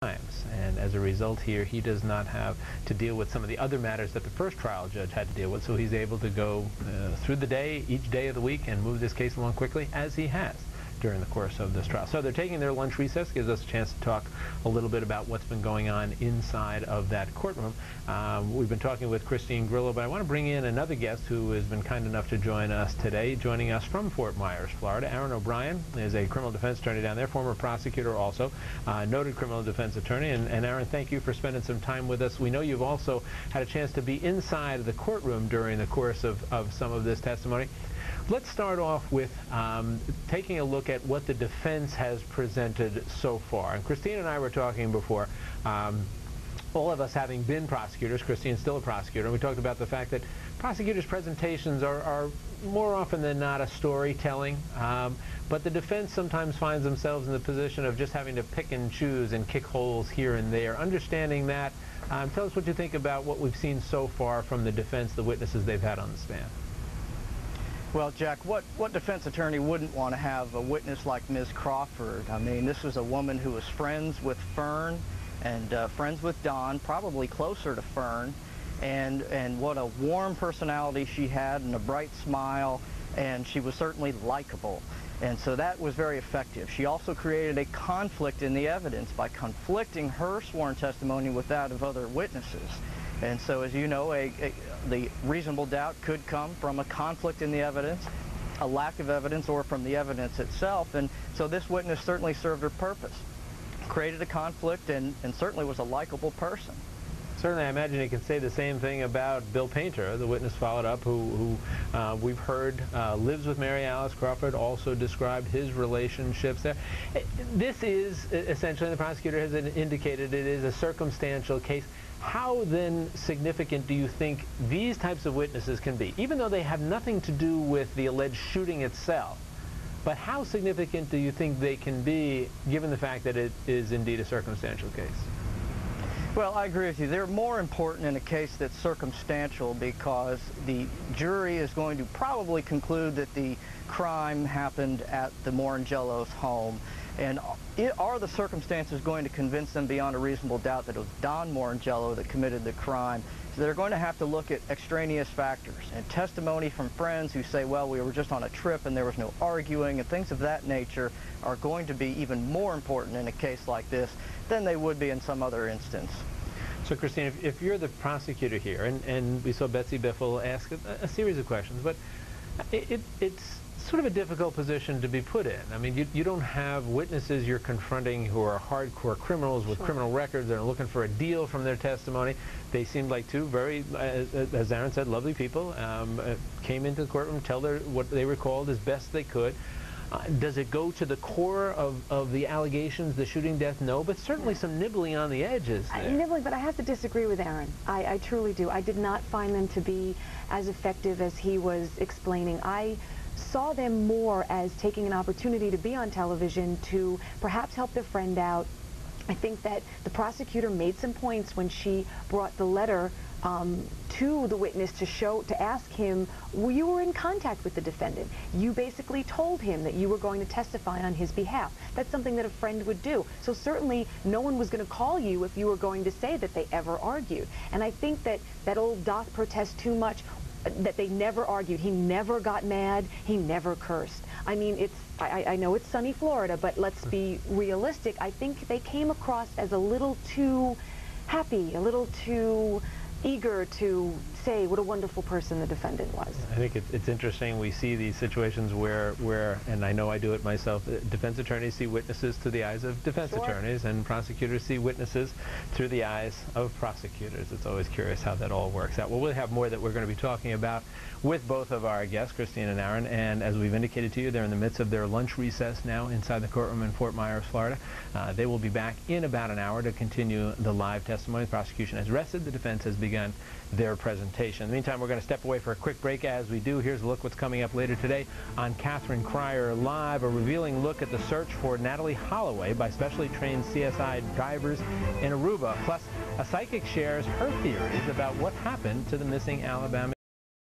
times, and as a result here he does not have to deal with some of the other matters that the first trial judge had to deal with, so he's able to go through the day, each day of the week, and move this case along quickly, as he has during the course of this trial. So they're taking their lunch recess, gives us a chance to talk a little bit about what's been going on inside of that courtroom. We've been talking with Christine Grillo, but I want to bring in another guest who has been kind enough to join us today. Joining us from Fort Myers, Florida, Aaron O'Brien is a criminal defense attorney down there, former prosecutor also, noted criminal defense attorney. And Aaron, thank you for spending some time with us. We know you've also had a chance to be inside the courtroom during the course of some of this testimony. Let's start off with taking a look at what the defense has presented so far. And Christine and I were talking before, all of us having been prosecutors, Christine's still a prosecutor, and we talked about the fact that prosecutors' presentations are more often than not a storytelling, but the defense sometimes finds themselves in the position of just having to pick and choose and kick holes here and there. Understanding that, tell us what you think about what we've seen so far from the defense, the witnesses they've had on the stand. Well, Jack, what defense attorney wouldn't want to have a witness like Ms. Crawford? I mean, this was a woman who was friends with Fern and friends with Don, probably closer to Fern, and what a warm personality she had and a bright smile, and she was certainly likable. And so that was very effective. She also created a conflict in the evidence by conflicting her sworn testimony with that of other witnesses. And so, as you know, the reasonable doubt could come from a conflict in the evidence, a lack of evidence, or from the evidence itself. And so this witness certainly served her purpose, created a conflict, and certainly was a likable person. Certainly, I imagine you can say the same thing about Bill Painter, the witness followed up, who we've heard lives with Mary Alice Crawford, also described his relationships there. This is essentially, the prosecutor has indicated, it is a circumstantial case. How then significant do you think these types of witnesses can be, even though they have nothing to do with the alleged shooting itself? But how significant do you think they can be, given the fact that it is indeed a circumstantial case? Well, I agree with you. They're more important in a case that's circumstantial because the jury is going to probably conclude that the crime happened at the Morangello's home. And are the circumstances going to convince them beyond a reasonable doubt that it was Don Morangello that committed the crime? So they're going to have to look at extraneous factors and testimony from friends who say, well, we were just on a trip and there was no arguing, and things of that nature are going to be even more important in a case like this than they would be in some other instance. So, Christine, if you're the prosecutor here, and we saw Betsy Biffle ask a series of questions, but it's sort of a difficult position to be put in. I mean, you don't have witnesses you're confronting who are hardcore criminals with criminal records that are looking for a deal from their testimony. They seemed like two very, as Aaron said, lovely people, came into the courtroom, tell what they recalled as best they could. Does it go to the core of the allegations, the shooting death? No, but certainly some nibbling on the edges there. Nibbling, but I have to disagree with Aaron. I truly do. I did not find them to be as effective as he was explaining. I saw them more as taking an opportunity to be on television to perhaps help their friend out. I think that the prosecutor made some points when she brought the letter to the witness to ask him, well, you were in contact with the defendant. You basically told him that you were going to testify on his behalf. That's something that a friend would do. So certainly no one was going to call you if you were going to say that they ever argued. And I think that that old doth protest too much, that they never argued. He never got mad. He never cursed. I mean, I know it's sunny Florida, but let's be realistic. I think they came across as a little too happy, a little too eager to say what a wonderful person the defendant was. I think it's interesting. We see these situations where, and I know I do it myself, defense attorneys see witnesses through the eyes of defense attorneys, and prosecutors see witnesses through the eyes of prosecutors. It's always curious how that all works out. Well, we'll have more that we're going to be talking about with both of our guests, Christine and Aaron, and as we've indicated to you, they're in the midst of their lunch recess now inside the courtroom in Fort Myers, Florida. They will be back in about an hour to continue the live testimony. The prosecution has rested. The defense has begun their presentation. In the meantime, we're going to step away for a quick break. As we do, here's a look what's coming up later today on Catherine Cryer Live, a revealing look at the search for Natalie Holloway by specially trained CSI divers in Aruba. Plus, a psychic shares her theories about what happened to the missing Alabama